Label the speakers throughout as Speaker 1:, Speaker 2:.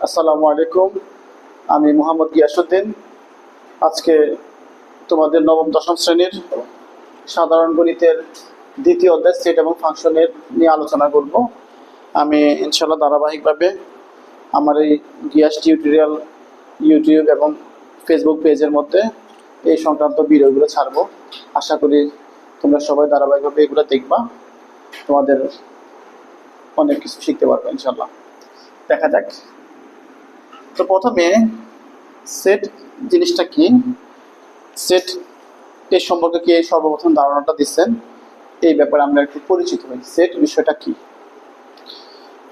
Speaker 1: আসসালামু আলাইকুম। আমি মোহাম্মদ গিয়াসউদ্দিন। আজকে তোমাদের নবম দশম শ্রেণীর সাধারণ গণিতের দ্বিতীয় অধ্যায় সেট এবং ফাংশনের নিয়ে আলোচনা করব। আমি ইনশাল্লাহ ধারাবাহিকভাবে আমার এই গিয়াস টিউটোরিয়াল ইউটিউব এবং ফেসবুক পেজের মধ্যে এই সংক্রান্ত ভিডিওগুলো ছাড়বো। আশা করি তোমরা সবাই ধারাবাহিকভাবে এগুলো দেখবা, তোমাদের অনেক কিছু শিখতে পারবে ইনশাল্লাহ। দেখা যাক। তো প্রথমে সেট জিনিসটা কি, সেট এর সম্পর্কে কে সর্বপ্রথম ধারণাটা দিচ্ছেন এই ব্যাপারে আমরা একটু পরিচিত হই। সেট বিষয়টা কি?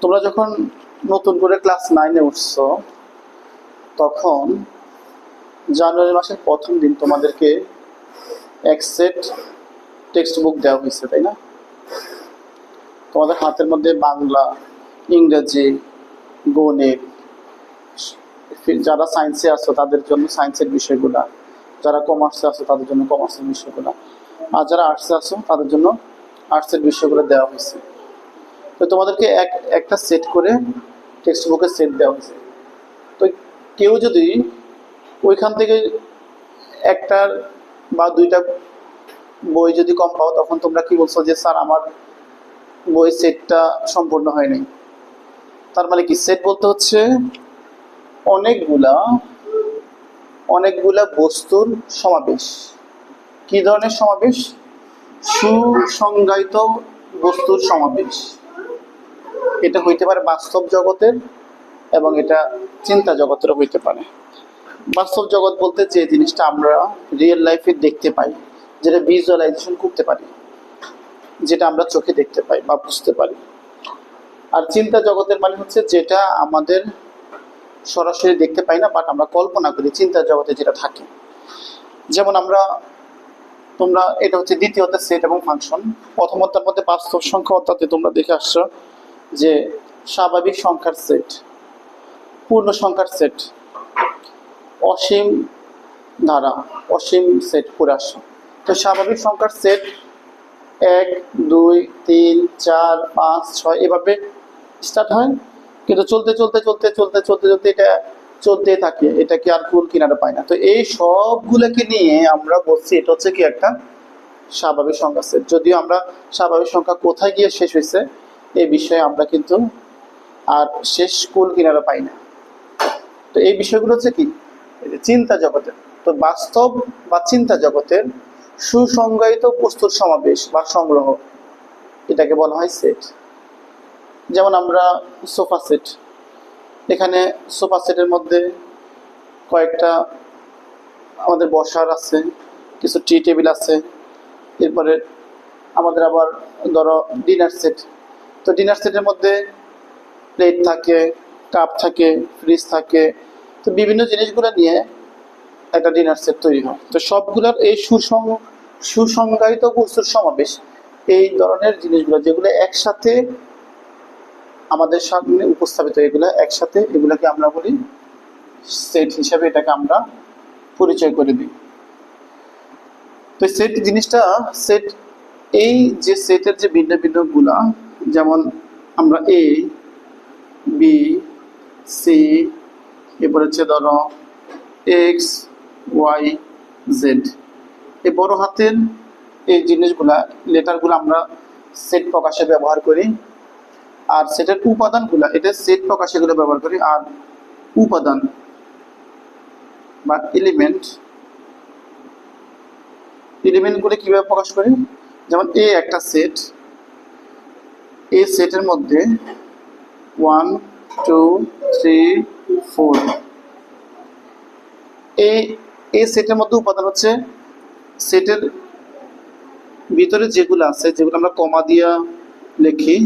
Speaker 1: তোমরা যখন নতুন করে ক্লাস 9-এ উঠছো তখন জানুয়ারি মাসের প্রথম দিন তোমাদেরকে এক সেট টেক্সট বুক দেওয়া হয়েছে, তাই না? তোমাদের হাতের মধ্যে বাংলা, ইংরেজি, গণিত, যারা সায়েন্সে আছো তাদের জন্য সায়েন্সের বিষয়গুলো, যারা কমার্সে আছো তাদের জন্য কমার্সের বিষয়গুলো, আর যারা আর্টসে আছো তাদের জন্য আর্টসের বিষয়গুলো দেওয়া হয়েছে। তো তোমাদেরকে একটা সেট করে টেক্সট বুকের সেট দেওয়া হয়েছে। তো কেউ যদি ওইখান থেকে একটা বা দুইটা বই যদি কম পাও, তখন তোমরা কি বলছো যে স্যার আমার বই সেটটা সম্পূর্ণ হয়নি। তার মানে কি, সেট বলতে হচ্ছে অনেকগুলা বস্তুর সমাবেশ। কি ধরনের সমাবেশ? সুসংজ্ঞায়িত বস্তুর সমাবেশ। এটা হইতে পারে বাস্তব জগতের এবং এটা চিন্তা জগতেরও হইতে পারে। বাস্তব জগৎ বলতে যে জিনিসটা আমরা রিয়েল লাইফে দেখতে পাই, যেটা ভিজুয়ালাইজেশন করতে পারি, যেটা আমরা চোখে দেখতে পাই বা বুঝতে পারি। আর চিন্তা জগতের মানে হচ্ছে যেটা আমাদের সরাসরি দেখতে পাই না, বাট আমরা কল্পনা করি চিন্তা জগতে যেটা থাকে। যেমন তোমরা এটা হচ্ছে দ্বিতীয় অধ্যায় সেট এবং ফাংশন। প্রথম অধ্যায়ের মধ্যে বাস্তব সংখ্যা অর্থাৎ তোমরা দেখে আসছো যে স্বাভাবিক সংখ্যার সেট, পূর্ণ সংখ্যার সেট, অসীম ধারা, অসীম সেট পড়ে আসছো। তো স্বাভাবিক সংখ্যার সেট 1, 2, 3, 4, 5, 6 এভাবে স্টার্ট হয়, কিন্তু চলতে চলতে চলতে চলতে চলতে চলতে এটা চলতেই থাকে, এটা কি আর কুল কিনারা পায় না। তো এই সবগুলোকে নিয়ে আমরা বলছি এটা হচ্ছে কি একটা স্বাভাবিক সংখ্যা সেট। যদিও আমরা স্বাভাবিক সংখ্যা কোথায় গিয়ে শেষ হয়েছে এই বিষয়ে আমরা কিন্তু আর শেষ কুল কিনারা পাই না। তো এই বিষয়গুলো হচ্ছে কি চিন্তা জগতের। তো বাস্তব বা চিন্তা জগতের সুসংজ্ঞায়িত বস্তুর সমাবেশ বা সংগ্রহ, এটাকে বলা হয় সেট। যেমন আমরা সোফা সেট, এখানে সোফা সেটের মধ্যে কয়েকটা আমাদের বসার আছে, কিছু টি টেবিল আছে, এরপরে আমাদের আবার ধরো ডিনার সেট। তো ডিনার সেটের মধ্যে প্লেট থাকে, কাপ থাকে, ফ্রিজ থাকে, তো বিভিন্ন জিনিসগুলো নিয়ে একটা ডিনার সেট তৈরি হয়। তো সবগুলোর এই সুসংজ্ঞায়িত বস্তুর সমাবেশ, এই ধরনের জিনিসগুলো যেগুলো একসাথে আমাদের সামনে উপস্থাপিত, এগুলো একসাথে, এগুলোকে আমরা বলি সেট হিসাবে, এটাকে আমরা পরিচয় করে দিই। তো সেট জিনিসটা, সেট এই যে সেটের যে ভিন্ন ভিন্ন গুলা, যেমন আমরা এ, বি, সি, এরপর হচ্ছে ধরো এক্স, ওয়াই, জেড, এই বড় হাতের এই জিনিসগুলা, লেটারগুলো আমরা সেট প্রকাশে ব্যবহার করি। আর সেটের উপাদানগুলা, এটা সেট প্রকাশে এগুলো ব্যবহার করি। আর উপাদান বা এলিমেন্টগুলো কিভাবে প্রকাশ করি? যেমন এ একটা সেট, এই সেটের মধ্যে 1, 2, 3, 4, এই সেটের মধ্যে উপাদান হচ্ছে সেটের ভিতরে যেগুলো আছে, যেগুলো আমরা কমা দিয়া লিখি,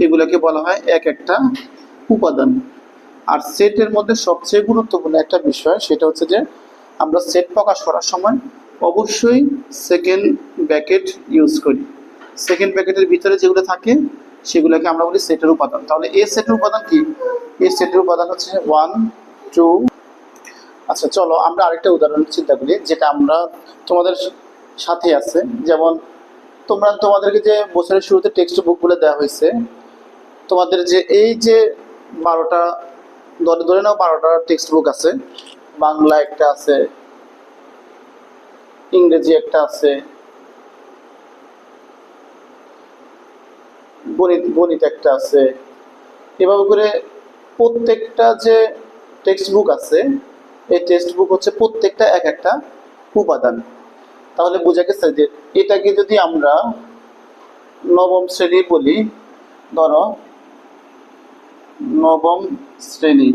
Speaker 1: এগুলোকে বলা হয় এক একটা উপাদান। আর সেটের মধ্যে সবচেয়ে গুরুত্বপূর্ণ একটা বিষয়, সেটা হচ্ছে যে আমরা সেট প্রকাশ করার সময় অবশ্যই সেকেন্ড ব্র্যাকেট ইউজ করি। সেকেন্ড ব্র্যাকেটের ভিতরে যেগুলো থাকে সেগুলোকে আমরা বলি সেটের উপাদান। তাহলে এই সেটের উপাদান কি? এই সেটের উপাদান হচ্ছে 1, 2। আচ্ছা, চলো আমরা আরেকটা উদাহরণ চিন্তা করি, যেটা আমরা তোমাদের সাথে আছে। যেমন তোমাদেরকে যে বছরের শুরুতে টেক্সট বুকগুলো দেওয়া হয়েছে, তোমাদের যে এই যে 12টা ধরে ধরে নাও 12টা টেক্সট বুক আছে, বাংলা একটা আছে, ইংরেজি একটা আছে, গণিত গণিত একটা আছে। এভাবে করে প্রত্যেকটা যে টেক্সট বুক আছে, এই টেক্সট বুক হচ্ছে প্রত্যেকটা এক একটা উপাদান। তাহলে বোঝা গেছে যে এটাকে যদি আমরা নবম শ্রেণী বলি, ধরো নবম শ্রেণী,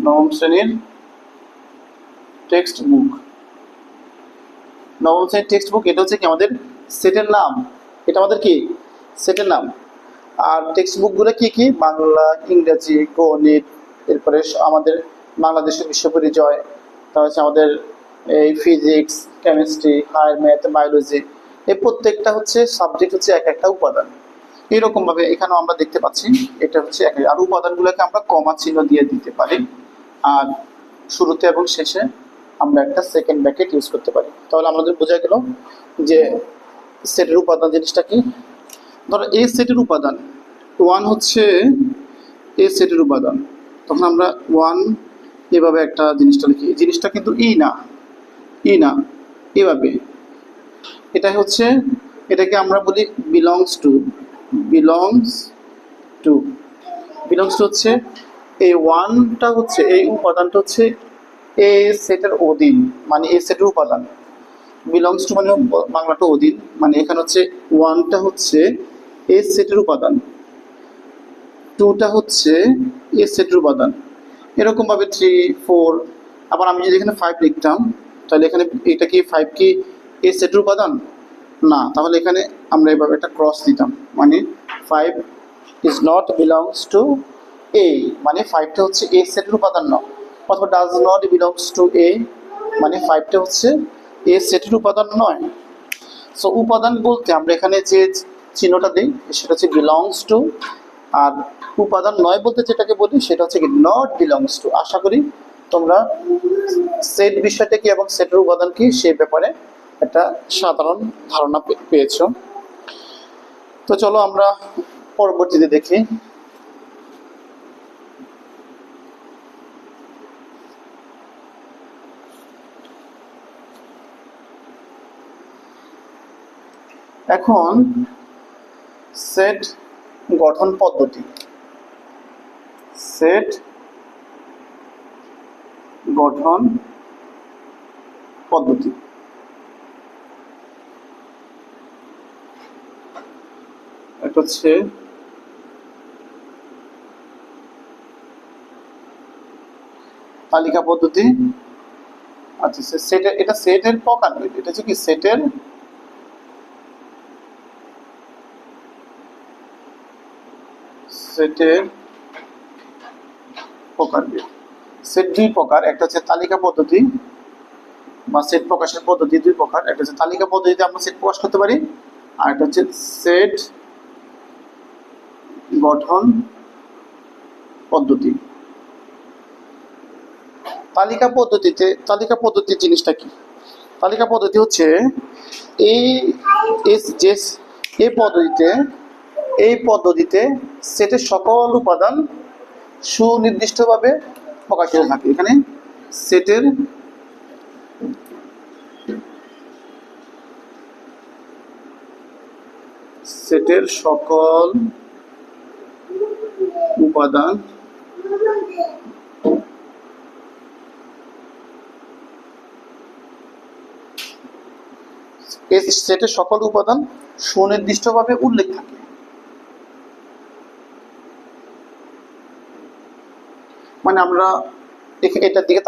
Speaker 1: নবম শ্রেণীর টেক্সট বুক, নবম শ্রেণীর টেক্সট বুক, এটা হচ্ছে কি আমাদের সেটের নাম, এটা আমাদের কি সেটের নাম। আর টেক্সট বুকগুলো কি কি? বাংলা, ইংরেজি, গণিত, এরপরে আমাদের বাংলাদেশের বিশ্ব পরিচয়, তারপর হচ্ছে আমাদের এই physics, chemistry, higher math, biology, এই প্রত্যেকটা হচ্ছে সাবজেক্ট হচ্ছে এক একটা উপাদান। এরকম ভাবে এখানেও আমরা দেখতে পাচ্ছি এটা হচ্ছে এক, আর উপাদানগুলোকে আমরা কমা চিহ্ন দিয়ে দিতে পারি, আর শুরুতে এবং শেষে আমরা একটা সেকেন্ড ব্র্যাকেট ইউজ করতে পারি। তাহলে আমাদের বোঝা গেল যে সেটের উপাদান জিনিসটা কি। ধরো এই সেটের উপাদান ওয়ান হচ্ছে এ সেটের উপাদান, তখন আমরা ওয়ান এভাবে একটা জিনিসটা লিখি। জিনিসটা কিন্তু ই না এভাবে, এটা হচ্ছে, এটাকে আমরা বলি belongs to. Belongs to, belongs to হচ্ছে এই ওয়ানটা হচ্ছে, এই উপাদানটা হচ্ছে এ সেটের অধীন, মানে এ সেটের উপাদান। বিলংস টু মানে বাংলাটা অধীন, মানে এখানে হচ্ছে ওয়ানটা হচ্ছে এ সেটের উপাদান, টুটা হচ্ছে এ সেটের উপাদান। এরকম ভাবে 3, 4, আবার আমি যদি এখানে 5 লিখতাম, তাহলে এখানে এটা কি 5 কি এ সেটের উপাদান? না, তাহলে এখানে আমরা এভাবে একটা ক্রস দিতাম, মানে 5 ইজ নট বিলংস টু এ, মানে 5টা হচ্ছে এ সেটের উপাদান নয়, অথবা ডাজ নট বিলংস টু এ, মানে 5টা হচ্ছে এ সেটের উপাদান নয়। সো উপাদান বলতে আমরা এখানে যে চিহ্নটা দিই সেটা হচ্ছে বিলংস টু, আর উপাদান নয় বলতে যেটাকে বলি সেটা হচ্ছে কি নট বিলংস টু। আশা করি তোমরা সেট বিষয়টা কি এবং সেটের উপাদান কি সে ব্যাপারে একটা সাধারণ ধারণা পেয়েছো। তো চলো আমরা পরবর্তীতে দেখি। এখন সেট গঠন পদ্ধতি, সেট গঠন পদ্ধতি। এটা হচ্ছে তালিকা পদ্ধতি। আচ্ছা, সেটের, এটা সেটের প্রকার, এটা হচ্ছে কি সেটের সেটের প্রকার। সেট দুই প্রকার, একটা হচ্ছে তালিকা পদ্ধতি বা সেট প্রকাশের পদ্ধতি দুই প্রকার। একটা হচ্ছে তালিকা পদ্ধতিতে আমরা সেট প্রকাশ করতে পারি, আর একটা হচ্ছে সেট গঠন পদ্ধতি। তালিকা পদ্ধতিতে, তালিকা পদ্ধতি জিনিসটা কি? তালিকা পদ্ধতি হচ্ছে এই যে এই পদ্ধতিতে সেটের সকল উপাদান সুনির্দিষ্টভাবে প্রকাশিত থাকে। এখানে সেটের সকল উপাদান এই সেটের সকল উপাদান সুনির্দিষ্টভাবে উল্লেখ থাকে। মানে আমরা এটার দিকে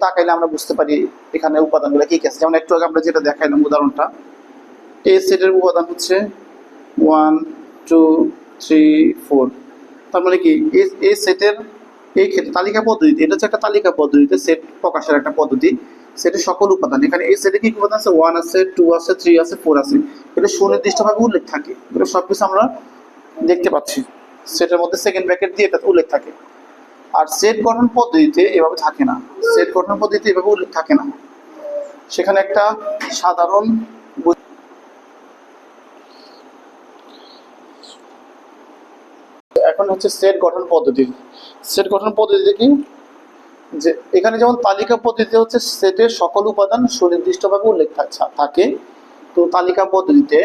Speaker 1: তাকাইলে আমরা বুঝতে পারি এখানে উপাদানগুলো কি কি আছে। যেমন একটু আগে আমরা যেটা দেখাইলাম উদাহরণটা, এই সেটের উপাদান হচ্ছে 1, 2, 3, 4। তার মানে কি এই সেটের, এই ক্ষেত্রে তালিকা পদ্ধতিতে, এটা হচ্ছে একটা তালিকা পদ্ধতিতে সেট প্রকাশের একটা পদ্ধতি। সেটের সকল উপাদান, এখানে এই সেটে কি উপাদান আছে? 1 আছে, 2 আছে, 3 আছে, 4 আছে, এটা সুনির্দিষ্টভাবে উল্লেখ থাকে। এটা সবকিছু আমরা দেখতে পাচ্ছি, সেটের মধ্যে সেকেন্ড ব্র্যাকেট দিয়ে এটা উল্লেখ থাকে। আর সেট গঠন পদ্ধতিতে এভাবে থাকে না, সেট গঠন পদ্ধতিতে এভাবে উল্লেখ থাকে না। সেখানে একটা সাধারণ, এখন এখন হচ্ছে সেট গঠন পদ্ধতি। সেট গঠন পদ্ধতিতে কি, যে এখানে যেমন তালিকা পদ্ধতিতে হচ্ছে সেটের সকল উপাদান সুনির্দিষ্টভাবে উল্লেখ থাকে, তো তালিকা পদ্ধতিতে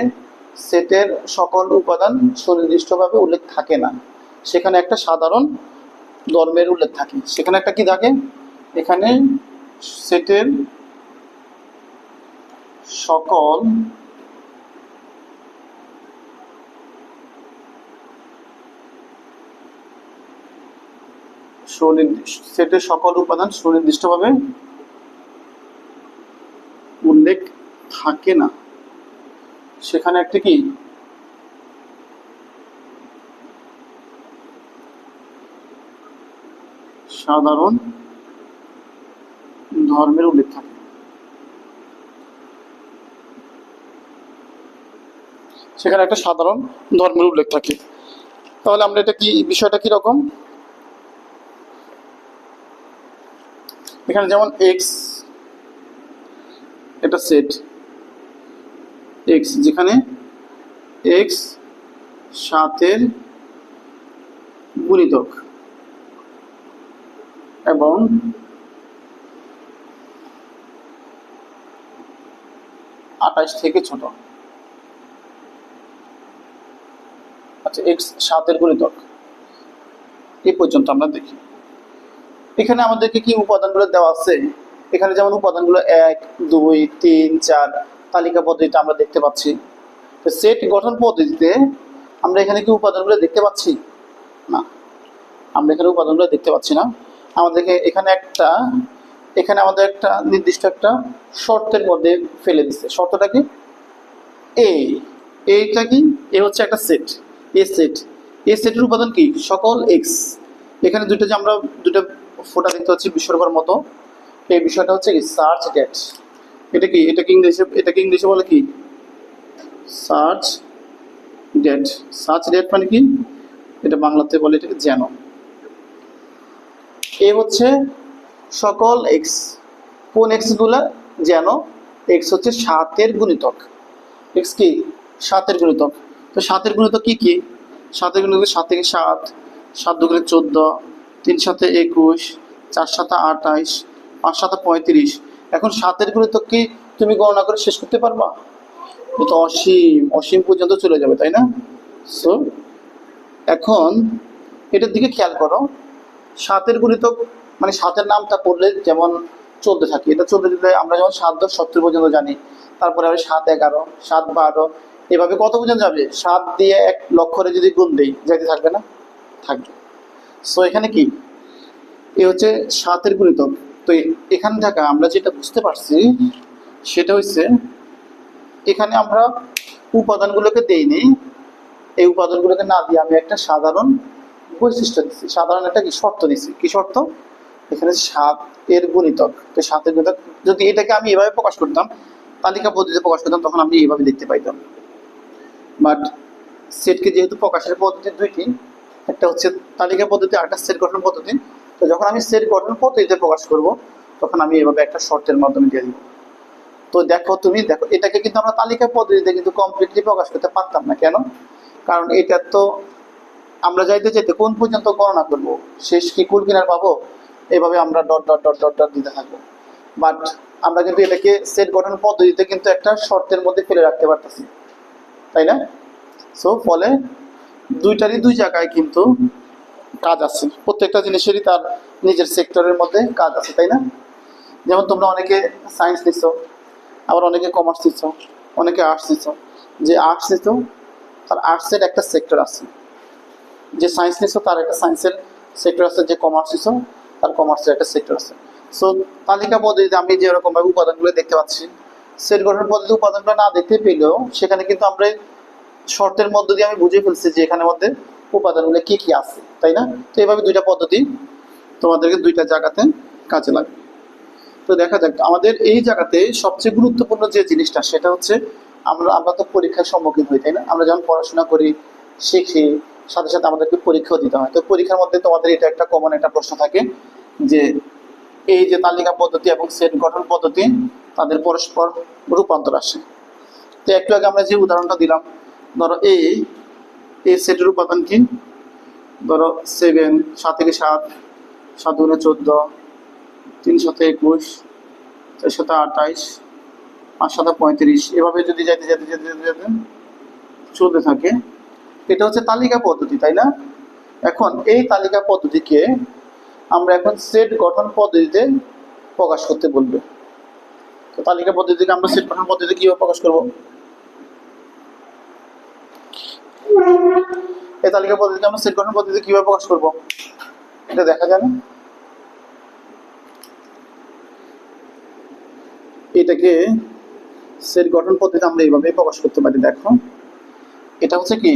Speaker 1: সেটের সকল উপাদান সুনির্দিষ্টভাবে উল্লেখ থাকে না, সেখানে একটা সাধারণ ধর্মের উল্লেখ থাকে। সেখানে একটা কি থাকে, এখানে সেটের সকল সেটের সকল উপাদান সুনির্দিষ্টভাবে উল্লেখ থাকে না, সেখানে একটা কি সাধারণ ধর্মের উল্লেখ থাকে। সেখানে একটা সাধারণ ধর্মের উল্লেখ থাকে। তাহলে আমরা এটা কি, বিষয়টা কি রকম, এখানে যেমন এক্স এটা সেট এক্স, যেখানে এক্স 7 গুণিতক এবং আঠাশ থেকে ছোট। আচ্ছা, এক্স 7 গুণিতক এই পর্যন্ত আমরা দেখি। এখানে আমাদেরকে কি উপাদানগুলো দেওয়া আছে, এখানে যেমন উপাদানগুলো 1 2 3 4 তালিকা পদ্ধতিতে আমরা দেখতে পাচ্ছি। তো সেট গঠন পদ্ধতিতে আমরা এখানে কি উপাদানগুলো দেখতে পাচ্ছি না, আমরা এখানে উপাদানগুলো দেখতে পাচ্ছি না। আমাদেরকে এখানে আমাদের একটা নির্দিষ্ট একটা শর্তের মধ্যে ফেলে দিচ্ছে। শর্তটা কি, এইটা কি, এ হচ্ছে একটা সেট, এই সেটের উপাদান কি, সকল এক্স। এখানে দুইটা যে আমরা দুইটা ফোঁটা দেখতে পাচ্ছি বিশ্বকর্মার মতো, এই বিষয়টা হচ্ছে কি সার্চ ডেট। এটা কি, এটাকে ইংলিশে বলে কি সার্চ ডেট। সার্চ ডেট মানে কি, এটা বাংলাতে বলে এটাকে যেন। এ হচ্ছে সকল এক্স, কোন এক্স গুলা, যেন এক্স হচ্ছে 7 গুণিতক। এক্স কি 7 গুণিতক। তো 7 গুণিতক কি কি, 7 গুণিতক 7 থেকে 7, 7 দুগুণে 14, 3 7 21, 4 7 28, 5 7 35। এখন 7 গুণিতক কি তুমি গণনা করে শেষ করতে পারবা, তো অসীম পর্যন্ত চলে যাবে, তাই না? সো এখন এটার দিকে খেয়াল করো, 7 গুণিতক মানে 7 নামটা পড়লে যেমন চলতে থাকে, এটা চলতে দিলে আমরা যেমন 7 10 70 পর্যন্ত জানি, তারপরে আবার 7 11, 7 12, এভাবে কত পর্যন্ত যাবে, 7 দিয়ে 1 লক্ষরে যদি গুণ দেই যাইতে থাকবে না, থাকবে। সো এখানে কি, এ হচ্ছে 7 গুণিতক। তো এখান থেকে আমরা যেটা বুঝতে পারছি সেটা হচ্ছে, এখানে আমরা উপাদানগুলোকে দেইনি, এই উপাদানগুলোকে না দিয়ে আমি একটা সাধারণ বৈশিষ্ট্য দিচ্ছি, সাধারণ একটা কি শর্ত দিচ্ছি। কি শর্ত, এখানে 7 গুণিতক। তো 7 গুণিতক যদি এটাকে আমি এভাবে প্রকাশ করতাম, তালিকা পদ্ধতিতে প্রকাশ করতাম, তখন আমি এইভাবে দেখতে পাইতাম। বাট সেটকে যেহেতু প্রকাশের পদ্ধতি দুইটি, একটা হচ্ছে তালিকা পদ্ধতি আর একটা সেট গঠন পদ্ধতি, তো যখন আমি সেট গঠন পদ্ধতিতে প্রকাশ করব তখন আমি এভাবে একটা শর্তের মাধ্যমে দিয়ে দিব। তো দেখো এটাকে কিন্তু আমরা তালিকা পদ্ধতিতে কিন্তু কমপ্লিটলি প্রকাশ করতে পারতাম না। কেন, কারণ এটা তো আমরা যাইতে চাইতে কোন পর্যন্ত গণনা করব, শেষ কি কুল কিনার পাবো, এইভাবে আমরা dot dot dot dot dot দিতে থাকবো। বাট আমরা কিন্তু এটাকে সেট গঠন পদ্ধতিতে কিন্তু একটা শর্তের মধ্যে ফেলে রাখতে পারতেছি, তাই না? সো ফলে দুইটারই দুই জায়গায় কিন্তু কাজ আছে, প্রত্যেকটা জিনিসেরই তার নিজের সেক্টরের মধ্যে কাজ আছে, তাই না? যেমন তোমরা অনেকে সায়েন্স নিচ্ছ, আবার অনেকে কমার্স নিচ্ছ, অনেকে আর্টস নিচ্ছ। যে আর্টস নিচ্ছ তার আর্টসের একটা সেক্টর আছে, যে সায়েন্স নিচ্ছ তার একটা সায়েন্সের সেক্টর আছে, যে কমার্স নিচ্ছ তার কমার্সের একটা সেক্টর আছে। সো তালিকা পদ্ধতিতে আমি যেরকমভাবে উপাদানগুলো দেখতে পাচ্ছি, সেট গঠন পদ্ধতি উপাদানগুলো না দেখতে পেলেও সেখানে কিন্তু আমরা শর্তের মধ্য দিয়ে আমি বুঝে ফেলছি যে এখানের মধ্যে উপাদানগুলো কি কি আছে, তাই না? তো এইভাবে দুইটা পদ্ধতি তোমাদেরকে দুইটা জায়গাতে কাজে লাগবে। তো দেখা যাক, আমাদের এই জায়গাতে সবচেয়ে গুরুত্বপূর্ণ যে জিনিসটা সেটা হচ্ছে, আমরা তো পরীক্ষার সম্মুখীন হই, তাই না? আমরা যখন পড়াশোনা করি, শিখি, সাথে সাথে আমাদেরকে পরীক্ষাও দিতে হয়। তো পরীক্ষার মধ্যে তোমাদের এটা একটা কমন একটা প্রশ্ন থাকে যে এই যে তালিকা পদ্ধতি এবং সেট গঠন পদ্ধতি তাদের পরস্পর রূপান্তর আসে। তো একটু আগে আমরা যে উদাহরণটা দিলাম, ধরো এই সেটের উপাদান কি, ধরো 7, 7 থেকে 7, 7 গুণে 14, 3 সাথে 21, 4 সাথে 28, 5 সাথে 35, এভাবে যদি যেতে যেতে যেতে যেতে যেতে চলতে থাকে। এটা হচ্ছে তালিকা পদ্ধতি, তাই না? এখন এই তালিকা পদ্ধতিকে আমরা এখন সেট গঠন পদ্ধতিতে প্রকাশ করতে বলবে। তো তালিকা পদ্ধতিকে আমরা সেট গঠন পদ্ধতিতে কিভাবে প্রকাশ করব? এই তালিকা পদ্ধতিকে আমরা সেট গঠন পদ্ধতিতে কিভাবে প্রকাশ করব এটা দেখা যায় না? এটাকে সেট গঠন পদ্ধতিতে আমরা এইভাবে প্রকাশ করতে পারি। দেখো, এটা হচ্ছে কি,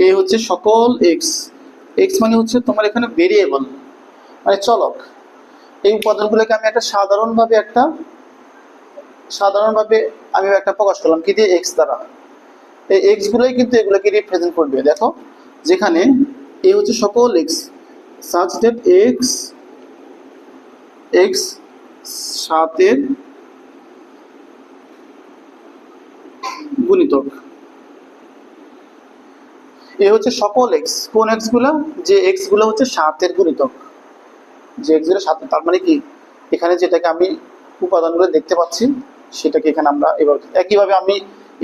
Speaker 1: এ হচ্ছে সকল এক্স। এক্স মানে হচ্ছে তোমার এখানে ভেরিয়েবল, মানে চলক। এই উপাদানগুলোকে আমি একটা সাধারণভাবে আমি একটা প্রকাশ করলাম কি দিয়ে? এক্স দ্বারা। এই এক্স গুলোই কিন্তু এগুলোকে রিপ্রেজেন্ট করবে। দেখো, যেখানে এ হচ্ছে সকল x, such that x x 7 এর গুণিতক। এ হচ্ছে সকল এক্স। কোন এক্স গুলা? যে এক্স গুলো হচ্ছে 7 এর গুণিতক, যে এক্স গুলো 7। তার মানে কি, এখানে যেটাকে আমি উপাদানগুলো দেখতে পাচ্ছি সেটাকে এখানে আমরা এভাবে, একইভাবে আমি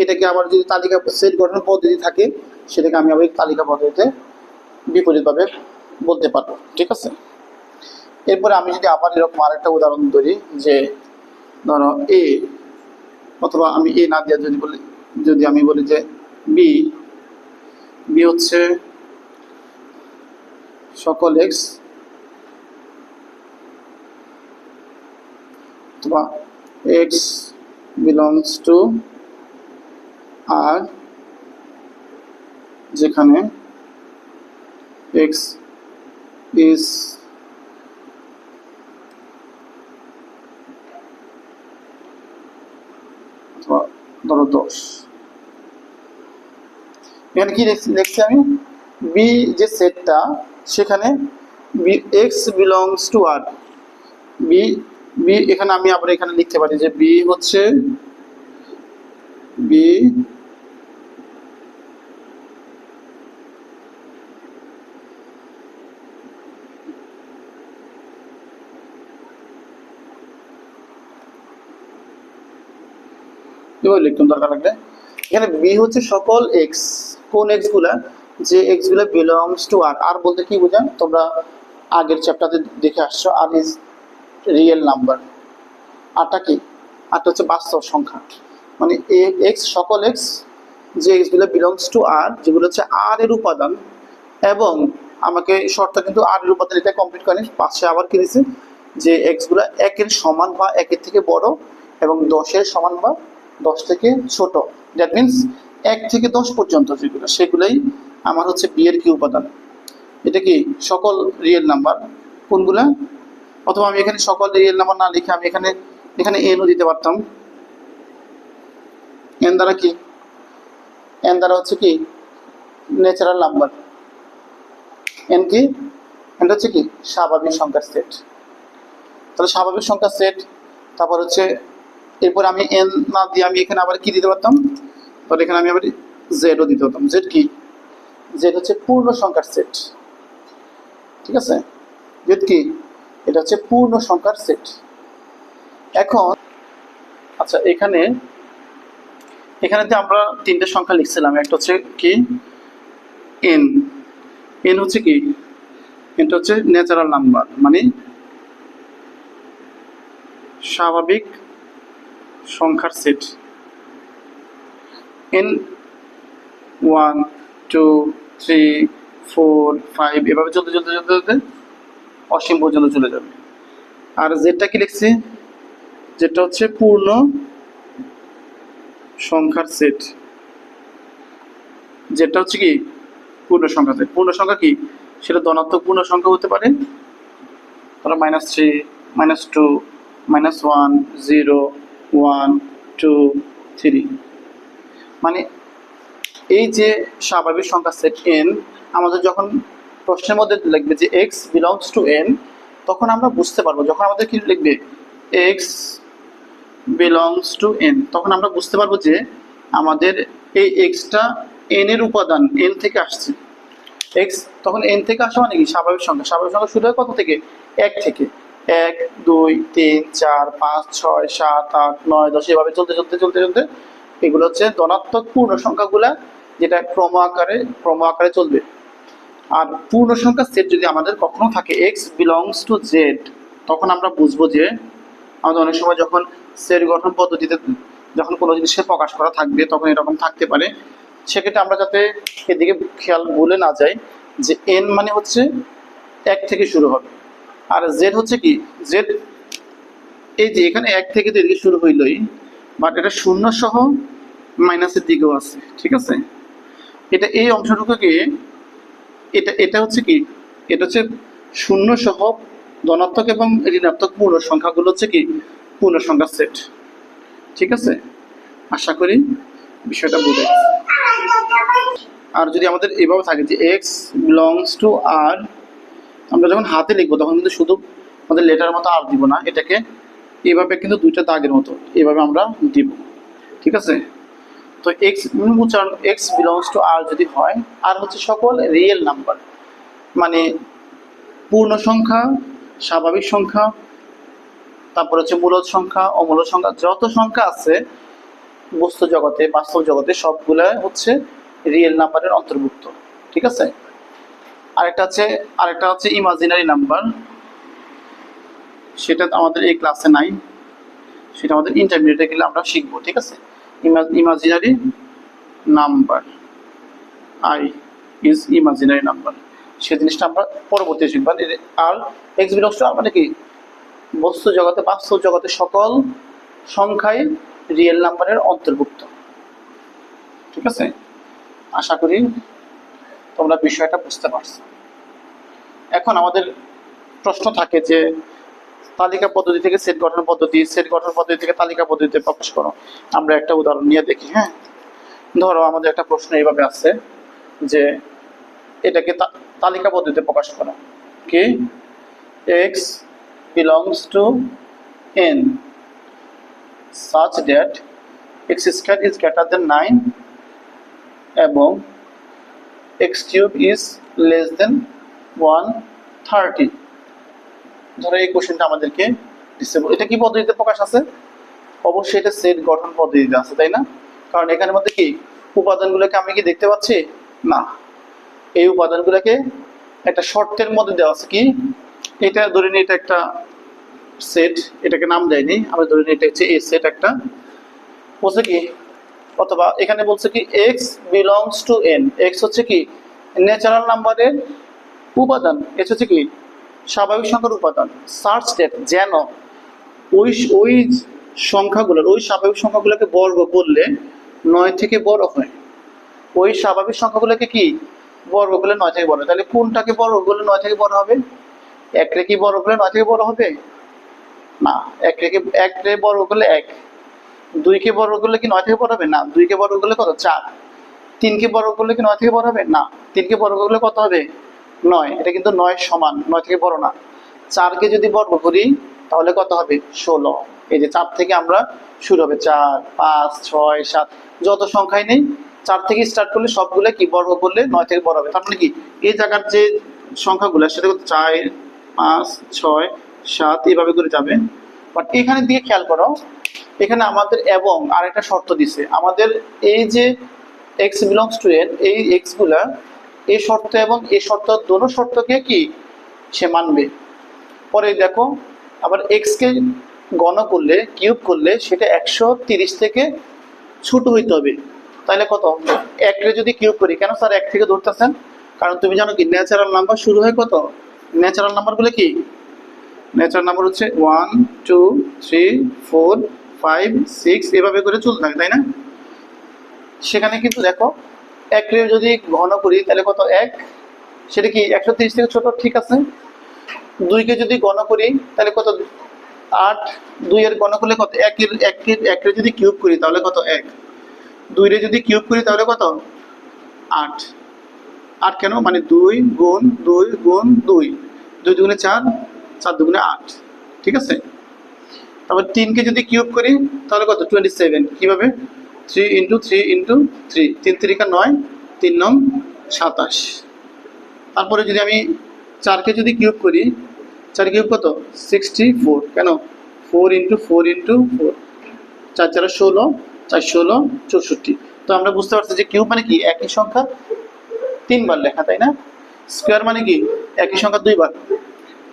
Speaker 1: এটাকে আবার যদি তালিকা সেট গঠন পদ্ধতি থাকে সেটাকে আমি আবার তালিকা পদ্ধতিতে বিপরীতভাবে বলতে পারবো। ঠিক আছে? এরপরে আমি যদি আবার এরকম আরেকটা উদাহরণ ধরি, যে ধরো এ, অথবা আমি এ না দিয়ে যদি আমি বলি যে বি, বি হচ্ছে সকল এক্স, অথবা এক্স বিলংস টু আর, যেখানে এক্স ইজ অথবা ধরো 10। এখানে কি লিখছি আমি? বি যে সেটটা, সেখানে B x belongs to R, B B এখানে আমি আবার এখানে লিখতে পারি যে বি হচ্ছে বি এবার লিখতাম দরকার লাগলে। এখানে বি হচ্ছে সকল এক্স। কোন এক্স গুলা? যে এক্স গুলা বিলংস টু আর। আর বলতে কি বোঝায়? তোমরা আগের চ্যাপ্টারে দেখে আসছো, আর ইজ রিয়েল নাম্বার। আরটা কি? আরটা হচ্ছে বাস্তব সংখ্যা। মানে এক্স, সকল এক্স, যে এক্স গুলো বিলংস টু আর, যেগুলো হচ্ছে আর এর উপাদান। এবং আমাকে শর্ত কিন্তু আর এর উপাদান এটা কমপ্লিট করেনি, পাশে আবার কি দিচ্ছে, যে এক্স গুলা 1 এর সমান বা 1 এর থেকে বড় এবং 10 এর সমান বা 10 থেকে ছোট। দ্যাট মিনস 1 থেকে 10 পর্যন্ত যেগুলো, সেগুলোই আমার হচ্ছে বি এর কি উপাদান। এটা কি সকল রিয়েল নাম্বার। কোনগুলা? অথবা আমি এখানে সকল রিয়েল নাম্বার না লিখে আমি এখানে এনও দিতে পারতাম। এন দ্বারা কি? এন দ্বারা হচ্ছে কি ন্যাচারাল নাম্বার। এন কি? এটা হচ্ছে কি স্বাভাবিক সংখ্যার সেট। তাহলে স্বাভাবিক সংখ্যার সেট, তারপর হচ্ছে এরপর আমি এন না দিয়ে আমি এখানে আবার কি দিতে পারতাম? তাহলে এখানে আমি আবার জেডও দিতে পারতাম। জেড কি? জেড হচ্ছে পূর্ণ সংখ্যার সেট। ঠিক আছে? জেড কি? এটা হচ্ছে পূর্ণ সংখ্যার সেট। এখন আচ্ছা, এখানে যে আমরা 3টে সংখ্যা লিখছিলাম, একটা হচ্ছে কি এন। এন হচ্ছে কি? এটা হচ্ছে ন্যাচারাল নাম্বার, মানে স্বাভাবিক সংখ্যার সেট। এন 1 2 3 4 5 এভাবে চলতে চলতে চলতে চলতে অসীম পর্যন্ত চলে যাবে। আর জেডটা কি লিখছি? যেটা হচ্ছে পূর্ণ সংখ্যার সেট। যেটা হচ্ছে কি পূর্ণ সংখ্যা সেট। পূর্ণ সংখ্যা কি? সেটা ধনাত্মক পূর্ণ সংখ্যা হতে পারে, ধরো -3 -2 -1 0 1 2 3। মানে এই যে স্বাভাবিক সংখ্যা সেট এন, আমাদের যখন প্রশ্নের মধ্যে লিখবে যে এক্স বিলংস টু এন, তখন আমরা বুঝতে পারবো, যখন আমাদের কি লিখবে এক্স বিলংস টু এন, তখন আমরা বুঝতে পারবো যে আমাদের এই এক্সটা এন এর উপাদান, এন থেকে আসছে। এক্স তখন এন থেকে আসা মানে কি স্বাভাবিক সংখ্যা। স্বাভাবিক সংখ্যা শুরু হয় কত থেকে? 1 থেকে। 1 2 3 4 5 6 7 8 9 10 এভাবে চলতে চলতে চলতে চলতে এগুলো হচ্ছে ধনাত্মক পূর্ণ সংখ্যাগুলা, যেটা ক্রম আকারে চলবে। আর পূর্ণ সংখ্যার সেট যদি আমাদের কখনো থাকে এক্স বিলংস টু জেড, তখন আমরা বুঝবো যে আমাদের অনেক সময় যখন সেট গঠন পদ্ধতিতে যখন কোনো জিনিসকে প্রকাশ করা থাকবে তখন এরকম থাকতে পারে। সেক্ষেত্রে আমরা যাতে এদিকে খেয়াল ভুলে না যাই যে এন মানে হচ্ছে 1 থেকে শুরু হবে, আর জেড হচ্ছে কি জেড এই যে এখানে 1 থেকে তো এদিকে শুরু হইলই, বাট এটা শূন্য সহ মাইনাসের দিকেও আছে, ঠিক আছে। এটা এই অংশটুকুকে এটা হচ্ছে কি, এটা হচ্ছে শূন্য সহ ধনাত্মক এবং ঋণাত্মক পূর্ণ সংখ্যাগুলো হচ্ছে কি পূর্ণ সংখ্যার সেট, ঠিক আছে। আশা করি বিষয়টা বুঝে। আর যদি আমাদের এভাবে থাকে যে এক্স বিলংস টু আর, আমরা যখন হাতে লিখবো তখন কিন্তু শুধু আমাদের লেটার মতো আর দিব না, এটাকে এইভাবে কিন্তু দুইটা দাগের মতো এভাবে আমরা দিব, ঠিক আছে। তো এক্স উচ্চারণ এক্স বিলংস টু আর যদি হয়, আর হচ্ছে সকল রিয়েল নাম্বার, মানে পূর্ণ সংখ্যা, স্বাভাবিক সংখ্যা, তারপর হচ্ছে মূলদ সংখ্যা, অমূলদ সংখ্যা, যত সংখ্যা আছে বস্তু জগতে বাস্তব জগতে সবগুলা হচ্ছে রিয়েল নাম্বারের অন্তর্ভুক্ত, ঠিক আছে। আরেকটা হচ্ছে ইমাজিনারি নাম্বার, সেটা আমাদের এই ক্লাসে নাই, সেটা আমাদের ইন্টারমিডিয়েটে গেলে আমরা শিখবো, ঠিক আছে। Imaginary number, i is imaginary number, সে জিনিসটা আমরা পরবর্তী শিখব। আর এক্স বিলংস টু আর মানে কি বস্তু জগতে বাস্তব জগতে সকল সংখ্যাই রিয়েল নাম্বারের অন্তর্ভুক্ত, ঠিক আছে। আশা করি তোমরা বিষয়টা বুঝতে পারছো। এখন আমাদের প্রশ্ন থাকে যে তালিকা পদ্ধতি থেকে সেট গঠন পদ্ধতি, সেট গঠন পদ্ধতি থেকে তালিকা পদ্ধতিতে প্রকাশ করো। আমরা একটা উদাহরণ নিয়ে দেখি। হ্যাঁ, ধরো আমাদের একটা প্রশ্ন এইভাবে আছে যে এটাকে তালিকা পদ্ধতিতে প্রকাশ করো, কি x belongs two N such that x square is greater than 9 এবং x cube is less than 130। ধরো এই কোশ্চেনটা আমাদেরকে দিচ্ছে, এটা কি পদ্ধতিতে প্রকাশ আছে? অবশ্যই এটা সেট গঠন পদ্ধতিতে আছে, তাই না? কারণ এখানের মধ্যে কি উপাদানগুলোকে আমি কি দেখতে পাচ্ছি না, এই উপাদানগুলোকে একটা শর্তের মধ্যে দেওয়া আছে। কি এটা ধরে নিই এটা একটা সেট, এটাকে নাম দেয়নি, আমরা ধরে নিই এটা হচ্ছে এই সেট একটা, বলছে কি অথবা এখানে বলছে কি x belongs two N, x হচ্ছে কি ন্যাচারাল নাম্বারের উপাদান, এক্স হচ্ছে কি স্বাভাবিক সংখ্যার উপাদান। সার্চ ডেট যেন ওই সংখ্যাগুলোর ওই স্বাভাবিক সংখ্যাগুলোকে বর্গ করলে 9 থেকে বড় হয়, ওই স্বাভাবিক সংখ্যাগুলোকে কি বর্গ করলে 9 থেকে বড় হয়। তাহলে কোনটাকে বর্গ করলে 9 থেকে বড় হবে? 1 রে কি বর্গ করলে 9 থেকে বড় হবে না, 1 রে বর্গ করলে 1, 2 কে বর্গ করলে কি 9 থেকে বড় হবে না, 2 কে বর্গ করলে কত 4, 3 কে বর্গ করলে কি 9 থেকে বড় হবে না, 3 কে বর্গ করলে কত হবে 9, এটা কিন্তু 9 সমান 9 থেকে বড় না। 4 কে যদি বর্গ করি তাহলে কত হবে 16, এই যে 4 থেকে আমরা শুরু হবে 4 5 6 7 যত সংখ্যাই নেই 4 থেকে স্টার্ট করলে সবগুলো কি বর্গ করলে 9 থেকে বড় হবে। তার মানে কি এই জায়গার যে সংখ্যাগুলো সেটা 4 5 6 7 এইভাবে করে যাবে। বাট এখানে দিয়ে খেয়াল করো, এখানে আমাদের এবং আরেকটা শর্ত দিছে আমাদের, এই যে x বিলংস টু n, এই x গুলা এই শর্ত এবং এই শর্ত দোনো শর্তকে কি সে মানবে। পরে দেখো আবার x কে গণ করলে কিউব করলে সেটা 130 থেকে ছোট হইতে হবে। তাহলে কত 1 রে যদি কিউব করি, কেন স্যার 1 থেকে ধরতেছেন? কারণ তুমি জানো কি ন্যাচারাল নাম্বার শুরু হয় কত, ন্যাচারাল নাম্বারগুলো কি ন্যাচারাল নাম্বার হচ্ছে 1 2 3 4 5 6 এভাবে করে চলতে থাকে, তাই না? সেখানে কিন্তু দেখো 1 রে যদি ঘন করি তাহলে কত 1, সেটা কি 130 থেকে ছোট, ঠিক আছে। 2 কে যদি ঘন করি তাহলে কত 8, 2 এর ঘন করলে কত 1 রে যদি কিউব করি তাহলে কত 1, 2 রে যদি কিউব করি তাহলে কত 8, 8 কেন মানে 2 গুণ 2 গুণ 2, 2 দুগুণে 4, 4 দুগুণে 8, ঠিক আছে। তারপর 3 কে যদি কিউব করি তাহলে কত 27, কিভাবে 3 × 3 × 3, 3 3 9, 3 9 27, তারপরে যদি আমি 4কে যদি কিউব করি, 4 কিউব কত 64, কেন 4 × 4 × 4, 4 4 16, 4 16 64। তো আমরা বুঝতে পারছি যে কিউব মানে কি একই সংখ্যা 3 বার লেখা, তাই না? স্কোয়ার মানে কি একই সংখ্যা 2 বার।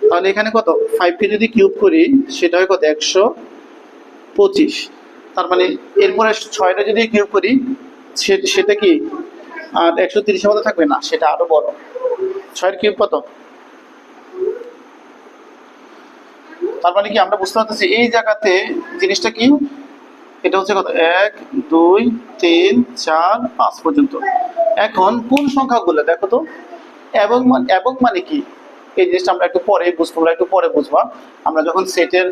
Speaker 1: তাহলে এখানে কত 5কে যদি কিউব করি সেটা হয় কত 125। তার মানে এরপরে 6টা যদি কিউব করি সেটা কি আর 130 এর মধ্যে থাকবে না, সেটা আরো বড়। 6 এর কিউব কত? তার মানে কি আমরা বুঝতে পারতেছি এই জায়গাতে জিনিসটা কি, এটা হচ্ছে কত 1 2 3 4 5 পর্যন্ত। এখন কোন সংখ্যাগুলো দেখো তো, এবং মানে কি এই জিনিসটা আমরা একটু পরে বুঝবো, একটু পরে বুঝবা। আমরা যখন সেটের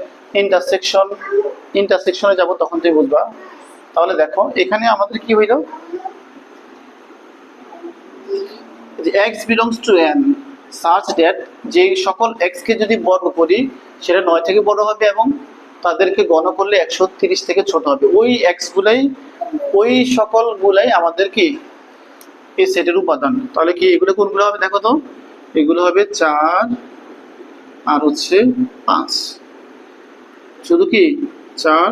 Speaker 1: ইন্টারসেকশনে যাব তখন তুমি বুঝবা। তাহলে দেখো এখানে আমাদের কি হইল, যে x belongs to n such that যে সকল x কে যদি বর্গ করি সেটা 9 থেকে বড় হবে এবং তাদেরকে গণ করলে 130 থেকে ছোট হবে। ওই x গুলাই, ওই সকল গুলাই আমাদের কি এই সেটের উপাদান। তাহলে কি এগুলো কোনগুলো হবে দেখো তো, এগুলো হবে 4 আর হচ্ছে 5, শুধু কি 4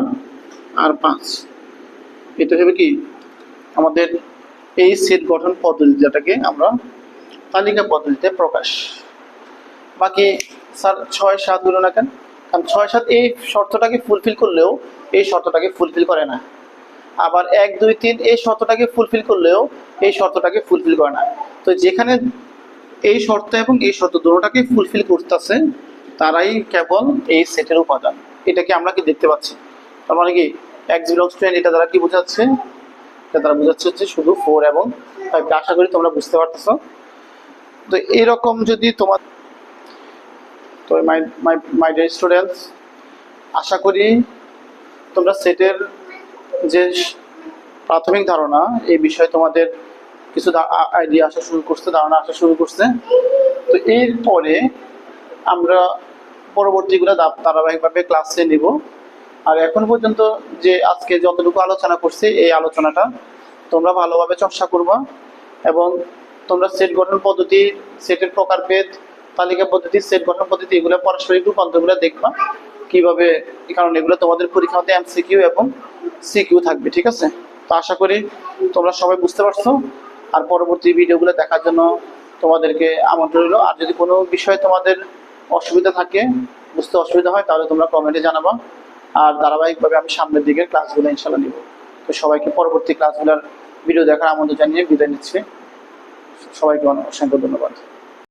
Speaker 1: আর 5। এটা হবে কি আমাদের এই সেট গঠন পদ্ধতি, যেটাকে আমরা তালিকা পদ্ধতিতে প্রকাশ। বাকি স্যার 6 7 হলো না কেন? কারণ 6 7 এই শর্তটাকে ফুলফিল করলেও এই শর্তটাকে ফুলফিল করে না। আবার 1 2 3 এই শর্তটাকে ফুলফিল করলেও এই শর্তটাকে ফুলফিল করে না। তো যেখানে এই শর্ত এবং এই শর্ত দুটোটাকে ফুলফিল করতেছে তারাই কেবল এই সেটের উপাদান। এটাকে আমরা কি দেখতে পাচ্ছি। তার মানে কি x belongs to n, এটা দ্বারা কি বোঝাচ্ছে, এটা দ্বারা বোঝাচ্ছে হচ্ছে শুধু 4 এবং 5। আশা করি তোমরা বুঝতে পারতেছো। তো এরকম যদি তোমার, তো মাই ডিয়ার স্টুডেন্টস, আশা করি তোমরা সেটের যে প্রাথমিক ধারণা এই বিষয়ে তোমাদের কিছু আইডিয়া আসা শুরু করছে, ধারণা আসা শুরু করছে। তো এরপরে আমরা পরবর্তীগুলো ধারাবাহিকভাবে ক্লাসে নিব। আর এখন পর্যন্ত যে আজকে যতটুকু আলোচনা করছি এই আলোচনাটা তোমরা ভালোভাবে চর্চা করবা এবং তোমরা সেট গঠন পদ্ধতি, সেটের প্রকারভেদ, তালিকা পদ্ধতি, সেট গঠন পদ্ধতি এগুলো পারস্পরিক রূপান্তরগুলো দেখবা কিভাবে, কারণ এগুলো তোমাদের পরীক্ষাতে এমসিকিউ এবং সিকিউ থাকবে, ঠিক আছে? তো আশা করি তোমরা সবাই বুঝতে পারছো। আর পরবর্তী ভিডিওগুলো দেখার জন্য তোমাদেরকে আমন্ত্রণ রইল। আর যদি কোনো বিষয়ে তোমাদের অসুবিধা থাকে, বুঝতে অসুবিধা হয়, তাহলে তোমরা কমেন্টে জানাবা। আর ধারাবাহিকভাবে আমি সামনের দিকের ক্লাসগুলো ইনশাল্লাহ নিব। তো সবাইকে পরবর্তী ক্লাসগুলোর ভিডিও দেখার আমন্ত্রণ জানিয়ে বিদায় নিচ্ছি। সবাইকে অসংখ্য ধন্যবাদ।